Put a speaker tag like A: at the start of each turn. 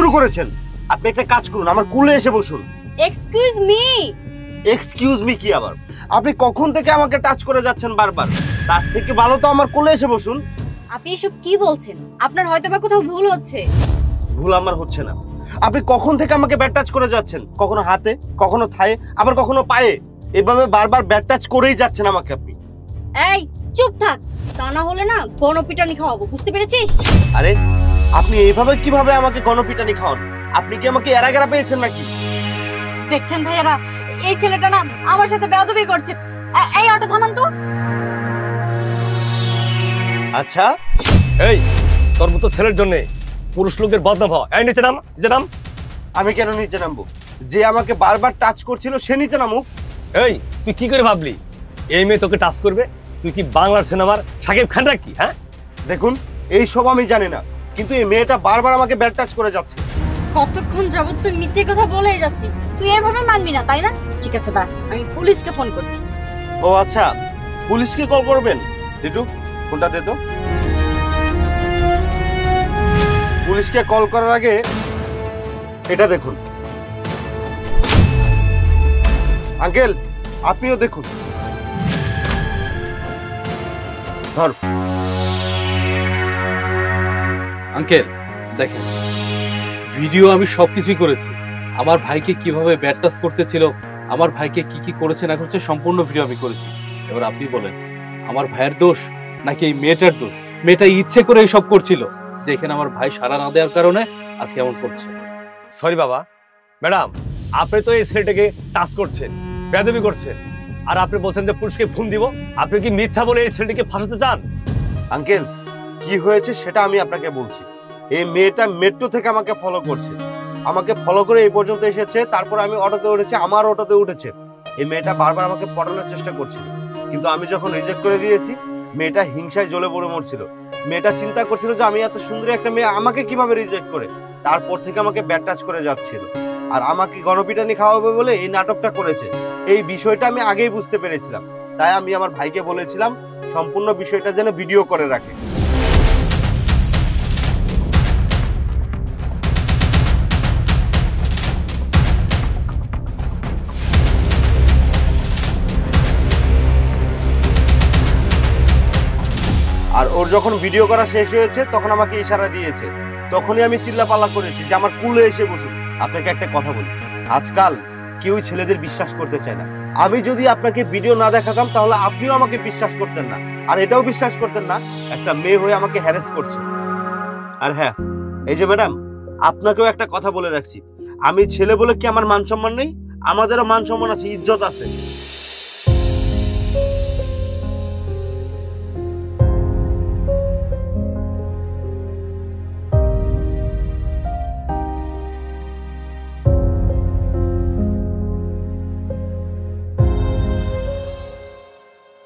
A: শুরু করেছেন? আপনি একটা কাজ করুন, আমার কুলে এসে বসুন।
B: Excuse me.
A: এক্সকিউজ মি কি আবার? আপনি কখন থেকে আমাকে টাচ করে যাচ্ছেন বারবার? তার থেকে ভালো তো আমার কোলে এসে বসুন।
B: আপনি এসব কি বলছেন? আপনার হয়তোবা কোথাও ভুল হচ্ছে।
A: ভুল আমার হচ্ছে না। আপনি কখন থেকে আমাকে ব্যাট টাচ করে যাচ্ছেন? কখনো হাতে, কখনো থায়ে, আবার কখনো পায়ে। এভাবে বারবার ব্যাট টাচ করেই যাচ্ছেন আমাকে আপনি।
B: এই চুপ থাক, তা না হলে না গণপিটানি খাওয়াবো, বুঝতে পেরেছিস?
A: আরে আপনি এইভাবে কিভাবে আমাকে গণপিটানি খাওয়ান? আপনি কি আমাকে এরাগেরা পেয়েছেন নাকি?
B: দেখছেন ভাইয়ারা, এই ছেলেটা না আমার সাথে বেয়াদবি করছে। এই অটো থামান তো।
A: আচ্ছা,
C: এই তোর মতো ছেলের জন্য পুরুষ লোকদের বদনাম হয়। এই নিচে নাম, নিচে নাম।
A: আমি কেন নিচে নামবো? যে আমাকে বারবার টাচ করছিল সে নিচে নামুক।
C: এই তুই কি করে ভাবলি এই মেয়ে তোকে টাচ করবে? তুই কি বাংলার সিনেমার শাকিব খান নাকি? হ্যাঁ
A: দেখুন, এই সব আমি জানি না, কিন্তু এই মেয়েটা বারবার আমাকে ব্যাট টাচ করে যাচ্ছে।
B: কতক্ষণ যাবত তুই মিথ্যে কথা বলেই যাচ্ছিস? তুই এভাবে মানবি না, তাই না? ঠিক আছে, দাঁড়া, আমি পুলিশকে ফোন করছি।
A: ও আচ্ছা, পুলিশকে কল করবেন? দিটু, ফোনটা দে তো। পুলিশকে কল করার আগে এটা দেখুন। আঙ্কেল, আপনিও দেখুন। ধর।
D: আঙ্কেল দেখেন, ভিডিও আমি সবকিছুই করেছি। আমার ভাইকে কিভাবে ব্যাট টাচ করতেছিল, আমার ভাইকে কি কি করেছে না করেছে, সম্পূর্ণ ভিডিও আমি করেছি। এবার আপনি বলেন, আমার ভাইয়ের দোষ নাকি এই মেয়েটার দোষ? মেয়েটা ইচ্ছে করে এইসব করছিল, যে এখানে আমার ভাই সাড়া না দেওয়ার কারণে আজকে এমন করছে।
C: সরি বাবা। ম্যাডাম, আপনি তো এই ছেলেটাকে টাচ করছেন, বেয়াদবি করছেন, আর আপনি বলছেন যে পুলিশকে ফোন দিব। আপনি কি মিথ্যা বলে এই ছেলেটিকে ফাঁসাতে চান?
A: আঙ্কেল, কি হয়েছে সেটা আমি আপনাকে বলছি। এই মেয়েটা মেট্রো থেকে আমাকে ফলো করছে, আমাকে ফলো করে এই পর্যন্ত এসেছে। তারপর আমি অটোতে উঠেছি, আমার অটোতে উঠেছে। এই মেয়েটা বারবার আমাকে পটানোর চেষ্টা করছিল, কিন্তু আমি যখন রিজেক্ট করে দিয়েছি, মেয়েটা হিংসায় জ্বলে পড়ে মরছিল। মেয়েটা চিন্তা করছিল যে আমি এত সুন্দরী একটা মেয়ে আমাকে কিভাবে রিজেক্ট করে। তারপর থেকে আমাকে ব্যাট টাচ করে যাচ্ছিল, আর আমাকে গণপিটানি খাওয়াবে বলে এই নাটকটা করেছে। এই বিষয়টা আমি আগেই বুঝতে পেরেছিলাম, তাই আমি আমার ভাইকে বলেছিলাম সম্পূর্ণ বিষয়টা যেন ভিডিও করে রাখে। আর ওর যখন ভিডিও করা শেষ হয়েছে তখন আমাকে ইশারা দিয়েছে, তখনই আমি চিল্লাপাল্লা করেছি যে আমার কুলে এসে বসুন। আপনাকে একটা কথা বলি, আজকাল কেউই ছেলেদের বিশ্বাস করতে চায় না। আমি যদি আপনাকে ভিডিও না দেখাতাম তাহলে আপনিও আমাকে বিশ্বাস করতেন না, আর এটাও বিশ্বাস করতেন না একটা মেয়ে হয়ে আমাকে হ্যারাস করছে। আর হ্যাঁ, এই যে ম্যাডাম, আপনাকেও একটা কথা বলে রাখছি, আমি ছেলে বলে কি আমার মান সম্মান নেই? আমাদেরও মান সম্মান আছে, ইজ্জত আছে।